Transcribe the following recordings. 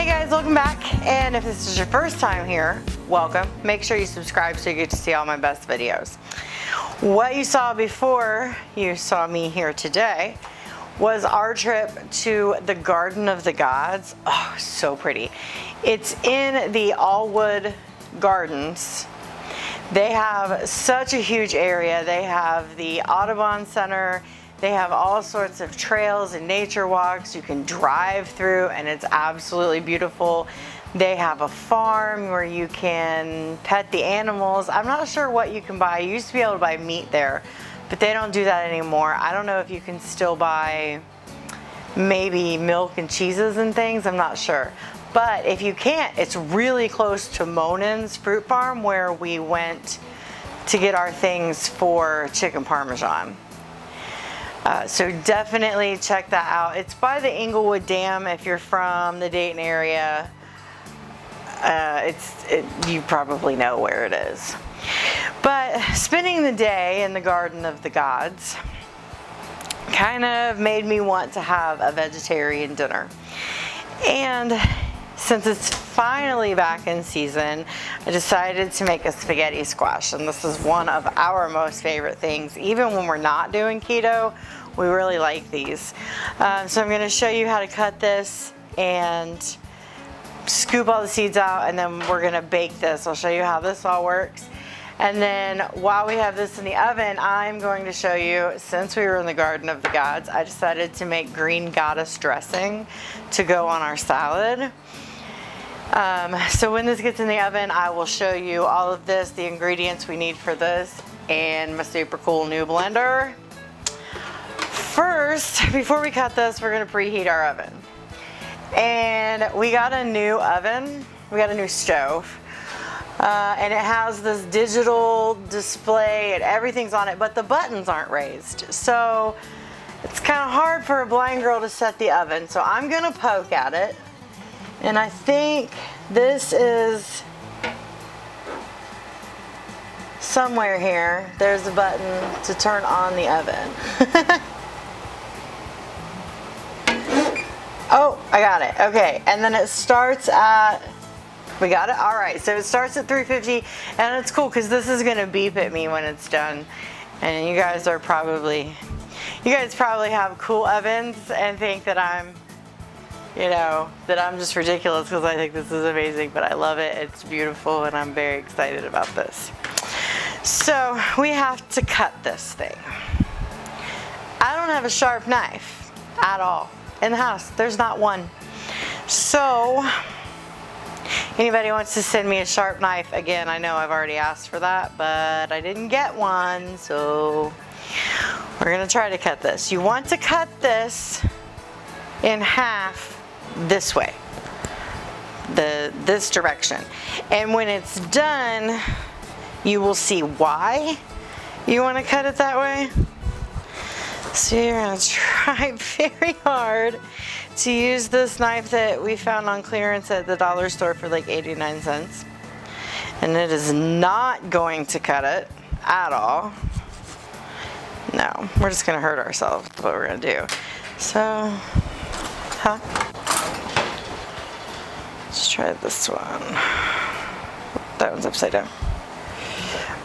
Guys, welcome back, and if this is your first time here, welcome. Make sure you subscribe so you get to see all my best videos. What you saw before you saw me here today was our trip to the Garden of the Gods. Oh, so pretty. It's in the Allwood Gardens. They have such a huge area. They have the Audubon Center. They have all sorts of trails and nature walks you can drive through, and it's absolutely beautiful. They have a farm where you can pet the animals. I'm not sure what you can buy. You used to be able to buy meat there, but they don't do that anymore. I don't know if you can still buy maybe milk and cheeses and things. I'm not sure. But if you can't, it's really close to Monan's Fruit Farm, where we went to get our things for chicken parmesan. So definitely check that out. It's by the Inglewood Dam. If you're from the Dayton area, you probably know where it is. But spending the day in the Garden of the Gods kind of made me want to have a vegetarian dinner. And since it's finally back in season, I decided to make a spaghetti squash, and this is one of our most favorite things. Even when we're not doing keto, we really like these. So I'm going to show you how to cut this and scoop all the seeds out, and then we're going to bake this. I'll show you how this all works. And then while we have this in the oven, I'm going to show you, since we were in the Garden of the Gods, I decided to make green goddess dressing to go on our salad. So when this gets in the oven, I will show you all of this, the ingredients we need for this, and my super cool new blender. First, before we cut this, we're going to preheat our oven. And we got a new oven, we got a new stove, and it has this digital display and everything's on it, but the buttons aren't raised. So it's kind of hard for a blind girl to set the oven. So I'm going to poke at it. And I think this is somewhere here. There's a button to turn on the oven. Oh, I got it. Okay, and then it starts at, we got it? All right, so it starts at 350, and it's cool because this is gonna beep at me when it's done. And you guys probably have cool ovens and think that I'm just ridiculous because I think this is amazing, but I love it. It's beautiful, and I'm very excited about this. So we have to cut this thing. I don't have a sharp knife at all in the house. There's not one. So anybody wants to send me a sharp knife, again, I know I've already asked for that, but I didn't get one, so we're gonna try to cut this. You want to cut this in half this way, this direction, and when it's done, you will see why you want to cut it that way. So you're going to try very hard to use this knife that we found on clearance at the dollar store for like 89 cents. And it is not going to cut it at all. No, we're just going to hurt ourselves. That's what we're going to do. So, let's try this one. That one's upside down.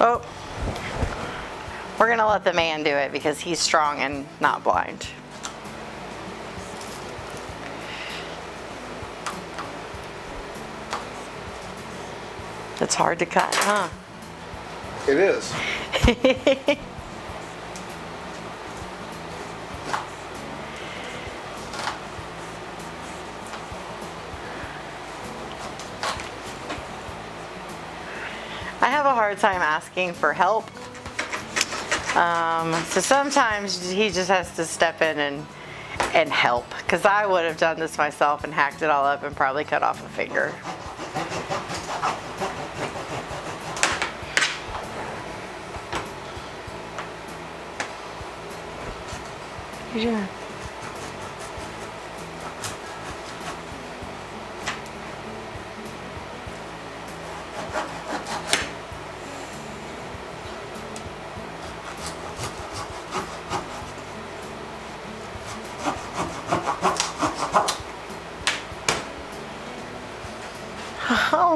Oh. We're gonna let the man do it because he's strong and not blind. It's hard to cut, huh? It is. I have a hard time asking for help. So sometimes he just has to step in and help, because I would have done this myself and hacked it all up and probably cut off a finger. Yeah.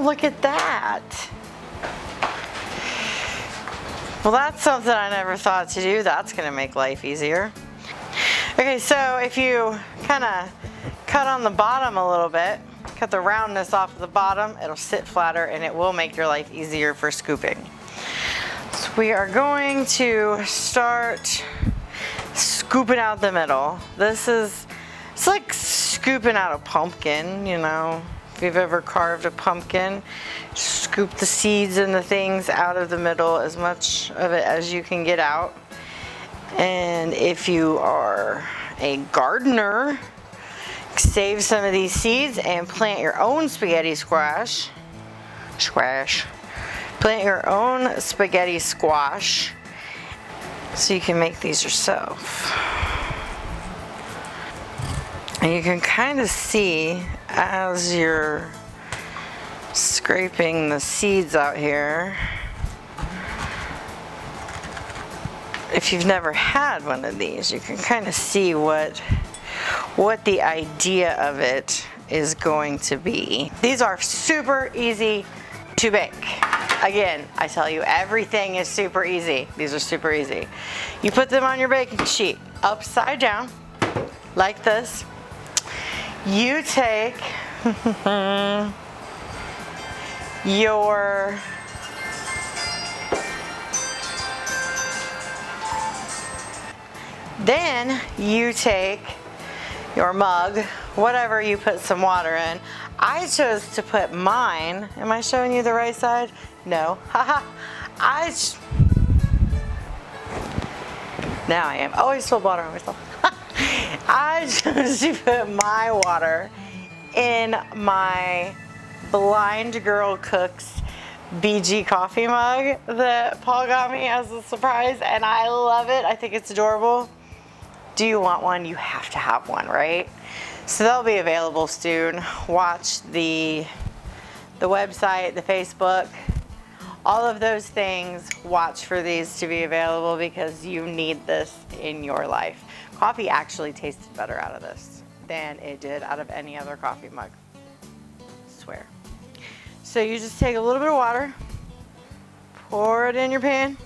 look at that. Well, that's something I never thought to do. That's gonna make life easier. Okay, so if you kind of cut on the bottom a little bit, cut the roundness off of the bottom, it'll sit flatter and it will make your life easier for scooping. So we are going to start scooping out the middle. It's like scooping out a pumpkin, you know. If you've ever carved a pumpkin, scoop the seeds and the things out of the middle, as much of it as you can get out. And if you are a gardener, save some of these seeds and plant your own spaghetti squash. Plant your own spaghetti squash so you can make these yourself. And you can kind of see as you're scraping the seeds out here, if you've never had one of these, you can kind of see what the idea of it is going to be. These are super easy to bake. Again, I tell you, everything is super easy. These are super easy. You put them on your baking sheet upside down like this. You take your then you take your mug, whatever you put some water in. I chose to put mine. Am I showing you the right side? No. Haha. Now I am. Oh, I spilled water on myself. I chose to put my water in my Blind Girl Cooks BG coffee mug that Paul got me as a surprise, and I love it. I think it's adorable. Do you want one? You have to have one, right? So they'll be available soon. Watch the website, the Facebook, all of those things. Watch for these to be available because you need this in your life. Coffee actually tasted better out of this than it did out of any other coffee mug. I swear. So you just take a little bit of water, pour it in your pan.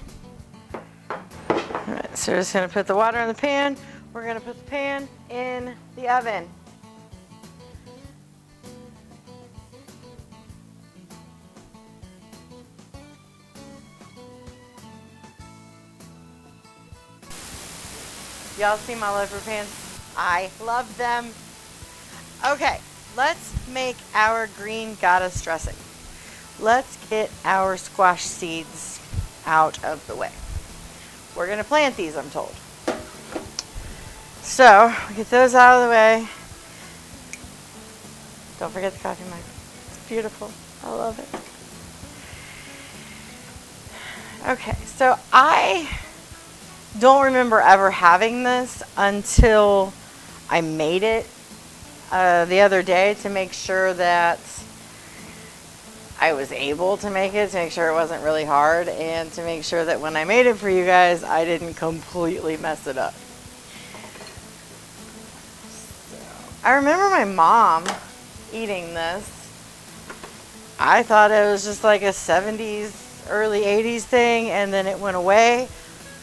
All right, so we're just gonna put the water in the pan. We're gonna put the pan in the oven. Y'all see my love for pans? I love them. Okay, let's make our green goddess dressing. Let's get our squash seeds out of the way. We're gonna plant these, I'm told. So, get those out of the way. Don't forget the coffee mug. It's beautiful. I love it. Okay, so I don't remember ever having this until I made it the other day to make sure that I was able to make it, to make sure it wasn't really hard, and to make sure that when I made it for you guys, I didn't completely mess it up. So, I remember my mom eating this. I thought it was just like a 70s, early 80s thing, and then it went away.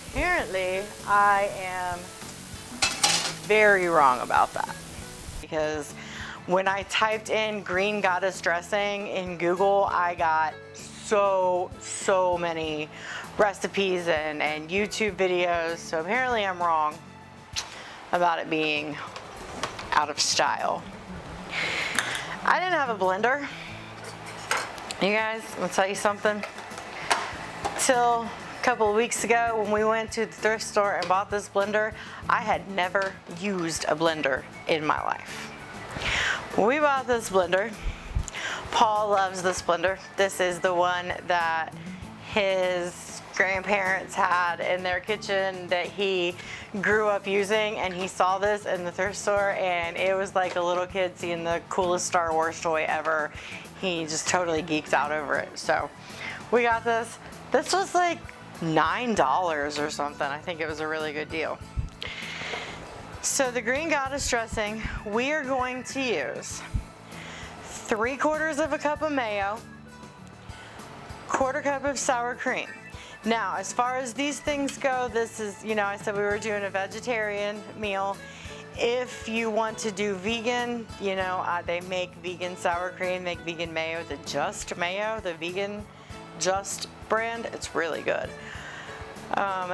Apparently, I am very wrong about that, because when I typed in green goddess dressing in Google, I got so many recipes and YouTube videos. So apparently I'm wrong about it being out of style. I didn't have a blender. You guys, I'm gonna tell you something. Till a couple of weeks ago when we went to the thrift store and bought this blender, I had never used a blender in my life. When we bought this blender, Paul loves this blender. This is the one that his grandparents had in their kitchen that he grew up using, and he saw this in the thrift store, and it was like a little kid seeing the coolest Star Wars toy ever. He just totally geeked out over it. So we got this. This was like $9 or something. I think it was a really good deal. So the green goddess dressing, we are going to use 3/4 of a cup of mayo, 1/4 cup of sour cream. Now, as far as these things go, this is, you know, I said we were doing a vegetarian meal. If you want to do vegan, you know, they make vegan sour cream, make vegan mayo, the Just Mayo, the vegan Just brand. It's really good.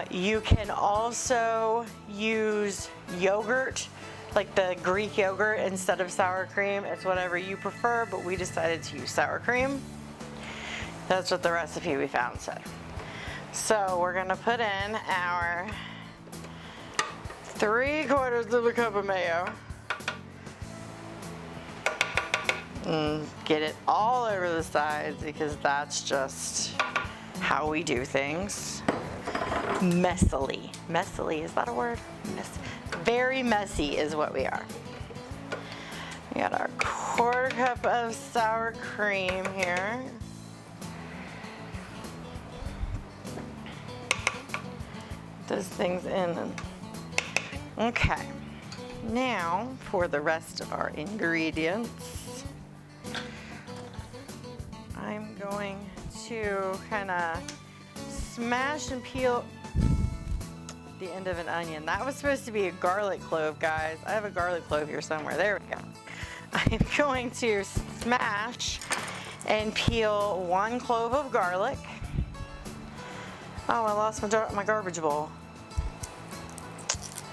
You can also use yogurt, like the Greek yogurt, instead of sour cream. It's whatever you prefer, but we decided to use sour cream. That's what the recipe we found said. So we're gonna put in our 3/4 of a cup of mayo. And get it all over the sides because that's just how we do things. Messily. Messily, is that a word? Very messy is what we are. We got our 1/4 cup of sour cream here. Those things in. Okay, now for the rest of our ingredients, I'm going to kind of smash and peel the end of an onion. That was supposed to be a garlic clove, guys. I have a garlic clove here somewhere. There we go. I'm going to smash and peel 1 clove of garlic. Oh, I lost my garbage bowl.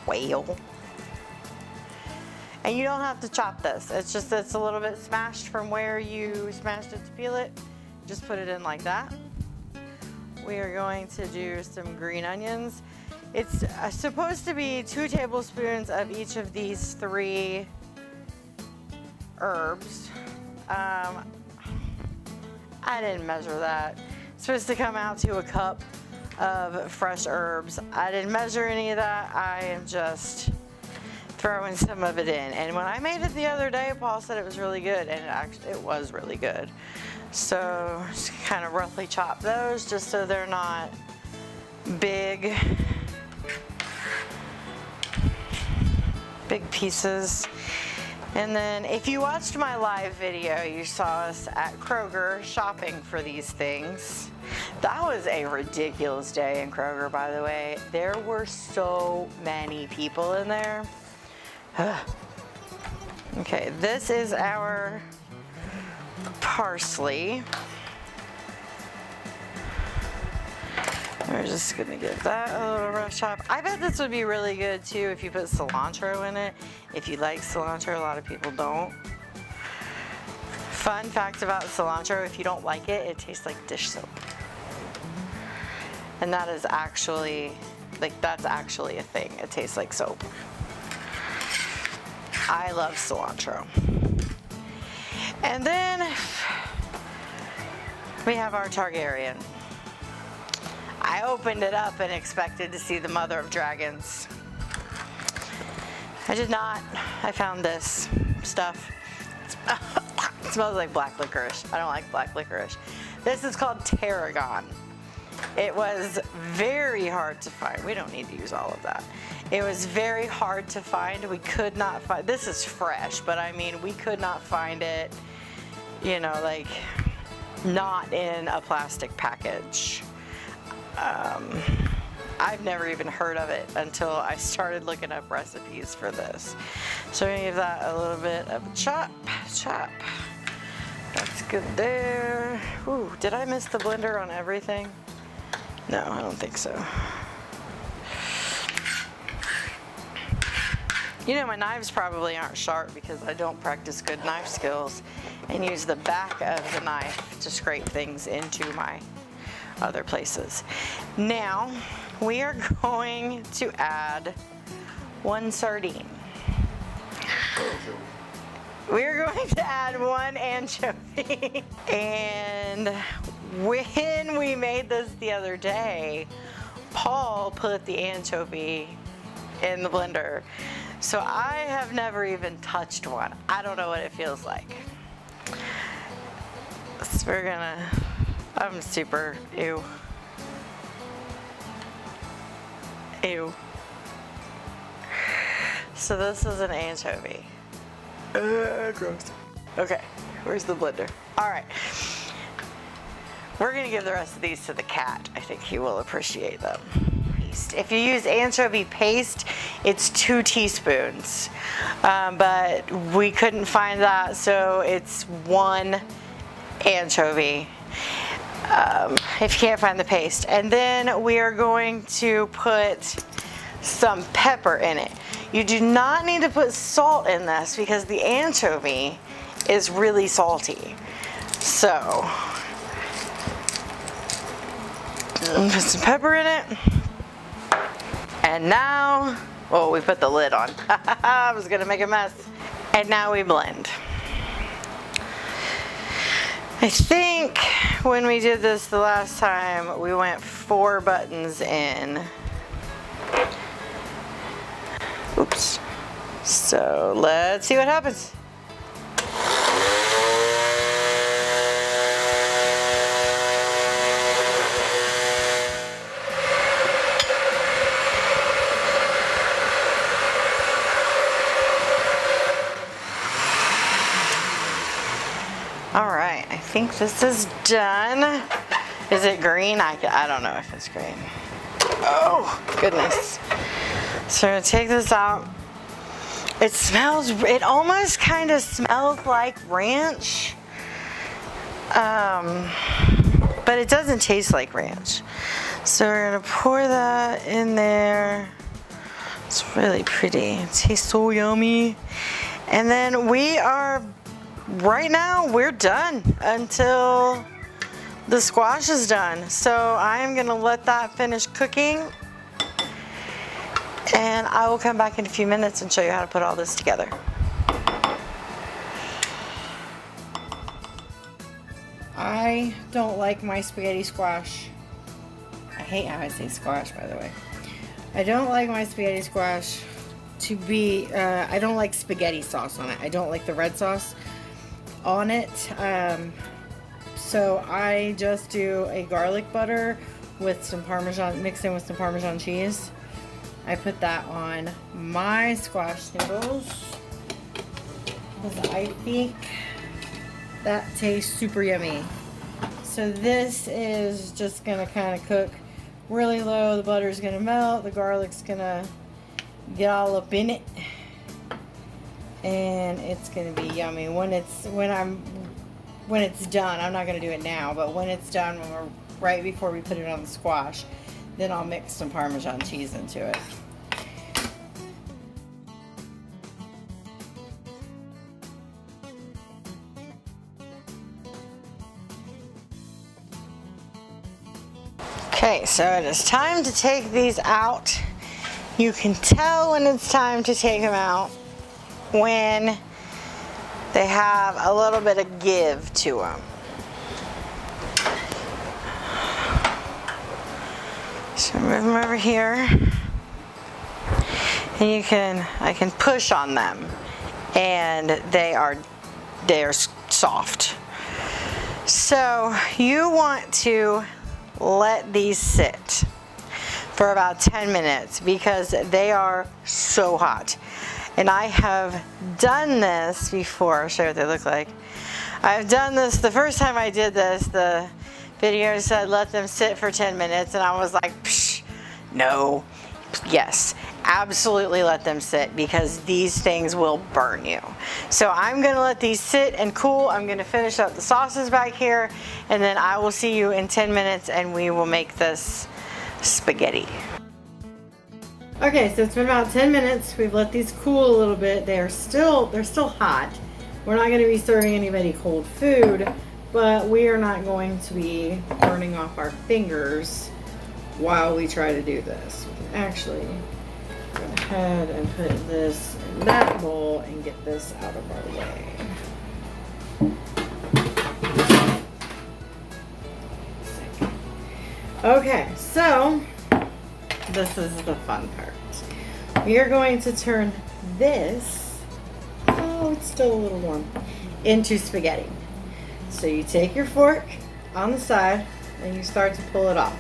Well. And you don't have to chop this. It's just it's a little bit smashed from where you smashed it to peel it. Just put it in like that. We are going to do some green onions. It's supposed to be 2 tablespoons of each of these 3 herbs. I didn't measure that. It's supposed to come out to a cup of fresh herbs. I didn't measure any of that. I am just throwing some of it in. And when I made it the other day, Paul said it was really good, and it was really good. So just kind of roughly chop those just so they're not big pieces. And then if you watched my live video, you saw us at Kroger shopping for these things. That was a ridiculous day in Kroger, by the way. There were so many people in there. Okay, this is our parsley. We're just gonna give that a little rough chop. I bet this would be really good too if you put cilantro in it. If you like cilantro, a lot of people don't. Fun fact about cilantro, if you don't like it, it tastes like dish soap. And that is actually, that's actually a thing. It tastes like soap. I love cilantro. And then we have our Targaryen. I opened it up and expected to see the mother of dragons. I did not. I found this stuff. It smells like black licorice. I don't like black licorice. This is called tarragon. It was very hard to find. We don't need to use all of that. It was very hard to find. We could not find, this is fresh, but I mean, we could not find it, you know, like not in a plastic package. I've never even heard of it until I started looking up recipes for this. So we're gonna give that a little bit of a chop. That's good there. Ooh, did I miss the blender on everything? No, I don't think so. You know, my knives probably aren't sharp because I don't practice good knife skills and use the back of the knife to scrape things into my other places. Now, we are going to add 1 sardine. We're going to add 1 anchovy. And when we made this the other day, Paul put the anchovy in the blender. So I have never even touched one. I don't know what it feels like. So we're gonna, I'm super, ew. So this is an anchovy. Gross. Okay, where's the blender? All right. We're gonna give the rest of these to the cat. I think he will appreciate them. If you use anchovy paste, it's 2 teaspoons, but we couldn't find that, so it's 1 anchovy. If you can't find the paste. And then we are going to put some pepper in it. You do not need to put salt in this because the anchovy is really salty. So, put some pepper in it. And now, oh, we put the lid on. I was gonna make a mess. And now we blend. I think when we did this the last time, we went 4 buttons in. Oops. So let's see what happens. All right, I think this is done. Is it green? I don't know if it's green. Oh, goodness. So I'm gonna take this out. It almost kind of smells like ranch. But it doesn't taste like ranch. So we're gonna pour that in there. It's really pretty. It tastes so yummy. And then right now, we're done until the squash is done. So I am gonna let that finish cooking, and I will come back in a few minutes and show you how to put all this together. I don't like my spaghetti squash. I hate how I say squash, by the way. I don't like my spaghetti squash to be, I don't like spaghetti sauce on it. I don't like the red sauce on it. So I just do a garlic butter with some Parmesan, mixed in with some Parmesan cheese. I put that on my squash noodles because I think that tastes super yummy. So this is just gonna kind of cook really low. The butter's gonna melt, the garlic's gonna get all up in it, and it's gonna be yummy when it's done. I'm not gonna do it now, but when it's done, right before we put it on the squash, then I'll mix some Parmesan cheese into it. Okay, so it is time to take these out. You can tell when it's time to take them out when they have a little bit of give to them. So move them over here, and I can push on them, and they are soft. So you want to let these sit for about 10 minutes because they are so hot. And I have done this before. I'll show you what they look like. I've done this, the first time I did this, the video said let them sit for 10 minutes, and I was like, psh, no, yes, absolutely let them sit because these things will burn you. So I'm gonna let these sit and cool. I'm gonna finish up the sauces back here, and then I will see you in 10 minutes and we will make this spaghetti. Okay, so it's been about 10 minutes. We've let these cool a little bit. They're still hot. We're not gonna be serving anybody cold food, but we are not going to be burning off our fingers while we try to do this. We can actually go ahead and put this in that bowl and get this out of our way. Okay, so this is the fun part. We are going to turn this, oh, it's still a little warm, into spaghetti. So you take your fork on the side and you start to pull it off.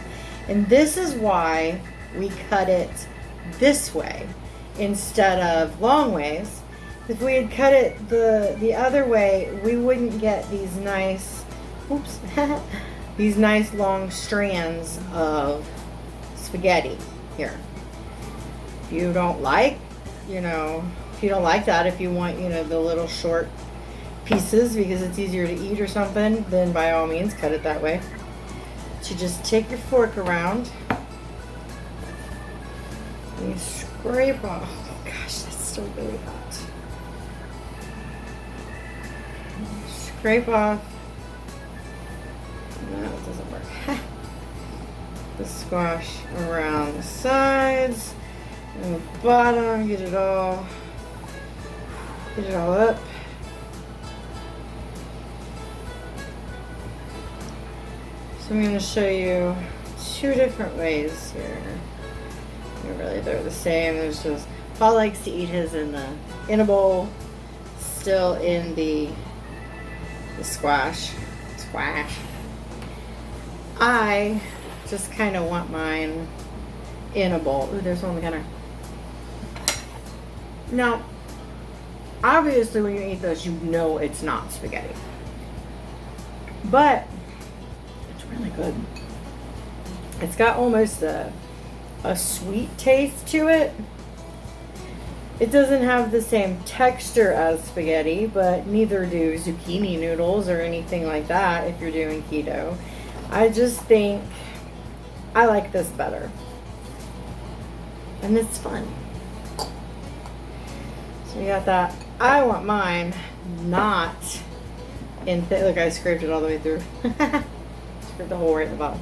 And this is why we cut it this way instead of long ways. If we had cut it the other way, we wouldn't get these nice, oops, these nice long strands of spaghetti here. If you don't like, if you don't like that, if you want, the little short pieces because it's easier to eat or something, then by all means cut it that way. So you just take your fork around and you scrape off. Oh gosh, that's still really hot. Scrape off. No, it doesn't work. The squash around the sides and the bottom. Get it all up. So I'm going to show you two different ways here. Really, they're the same. There's just Paul likes to eat his in a bowl, still in the squash. I just kind of want mine in a bowl. Ooh, there's one on the counter. Now, obviously, when you eat this, you know it's not spaghetti, but it's really good. It's got almost a sweet taste to it. It doesn't have the same texture as spaghetti, but neither do zucchini noodles or anything like that if you're doing keto. I just think I like this better. And it's fun. So we got that. I want mine not in thick. Look, I scraped it all the way through. Scraped the hole right in the bottom.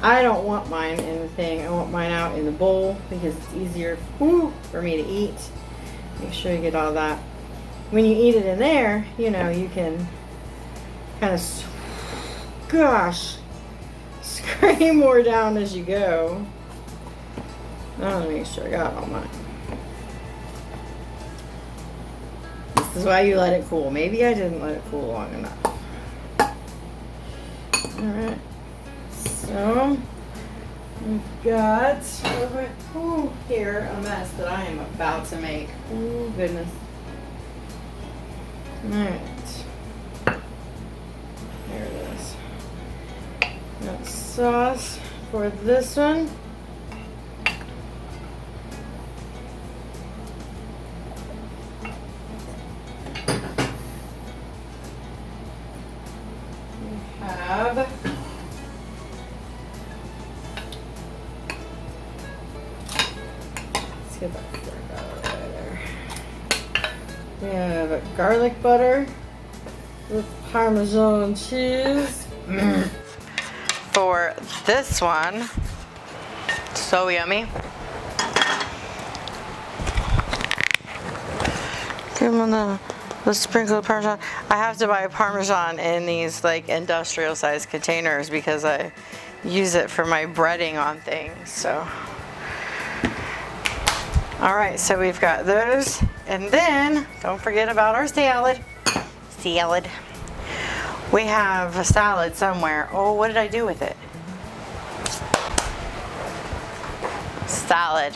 I don't want mine in the thing. I want mine out in the bowl because it's easier for me to eat. Make sure you get all that. When you eat it in there, you can kind of, scrape more down as you go. I want to make sure I got all mine. This is why you let it cool. Maybe I didn't let it cool long enough. Alright. So, we've got here a mess that I am about to make. Oh, goodness. Alright. There it is. Got sauce for this one. We have get that right there. We have garlic butter with parmesan cheese. For this one, so yummy. Give them the sprinkled parmesan. I have to buy parmesan in these like industrial sized containers because I use it for my breading on things. So. Alright, so we've got those, and then don't forget about our salad. We have a salad somewhere. Oh, what did I do with it? Salad.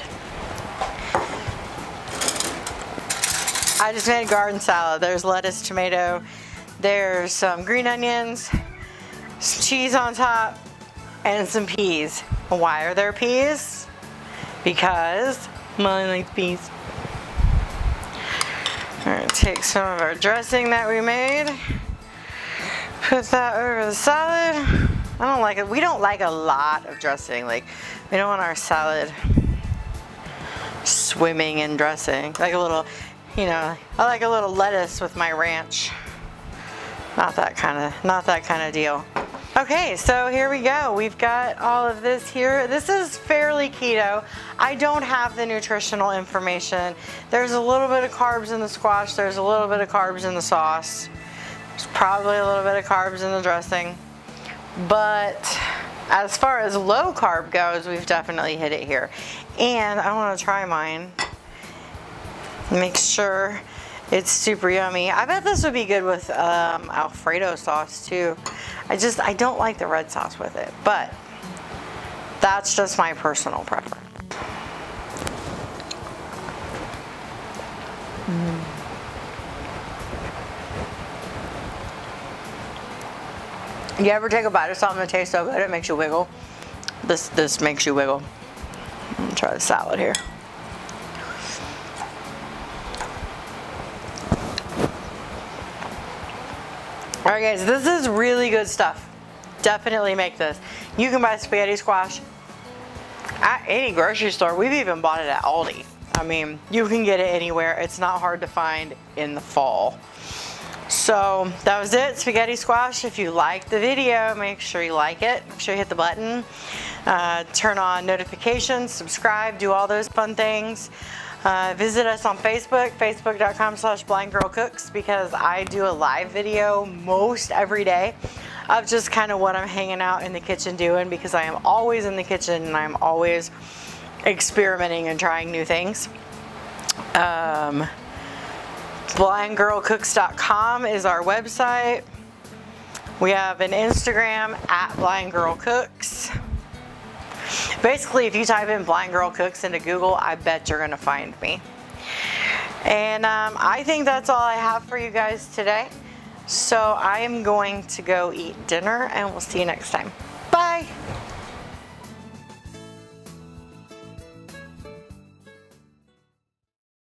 I just made garden salad. There's lettuce, tomato, there's some green onions, some cheese on top, and some peas. Why are there peas? Because Molly likes peas. Alright, take some of our dressing that we made. Put that over the salad. I don't like it. We don't like a lot of dressing. Like, we don't want our salad swimming in dressing. Like a little, I like a little lettuce with my ranch. Not that kind of deal. Okay, so here we go. We've got all of this here. This is fairly keto. I don't have the nutritional information. There's a little bit of carbs in the squash. There's a little bit of carbs in the sauce. There's probably a little bit of carbs in the dressing. But as far as low carb goes, we've definitely hit it here. And I want to try mine. Make sure it's super yummy. I bet this would be good with Alfredo sauce too. I don't like the red sauce with it, but that's just my personal preference. You ever take a bite of something that tastes so good it makes you wiggle? This makes you wiggle. I'm gonna try the salad here. All right, guys, this is really good stuff. Definitely make this. You can buy spaghetti squash at any grocery store. We've even bought it at Aldi. I mean, you can get it anywhere. It's not hard to find in the fall. So that was it, spaghetti squash. If you liked the video, make sure you like it. Make sure you hit the button, turn on notifications, subscribe, do all those fun things. Visit us on Facebook, facebook.com/blindgirlcooks, because I do a live video most every day of just kind of what I'm hanging out in the kitchen doing, because I am always in the kitchen and I'm always experimenting and trying new things. blindgirlcooks.com is our website. We have an Instagram at blindgirlcooks. Basically, if you type in Blind Girl Cooks into Google, I bet you're gonna find me. And I think that's all I have for you guys today. So I am going to go eat dinner, and we'll see you next time.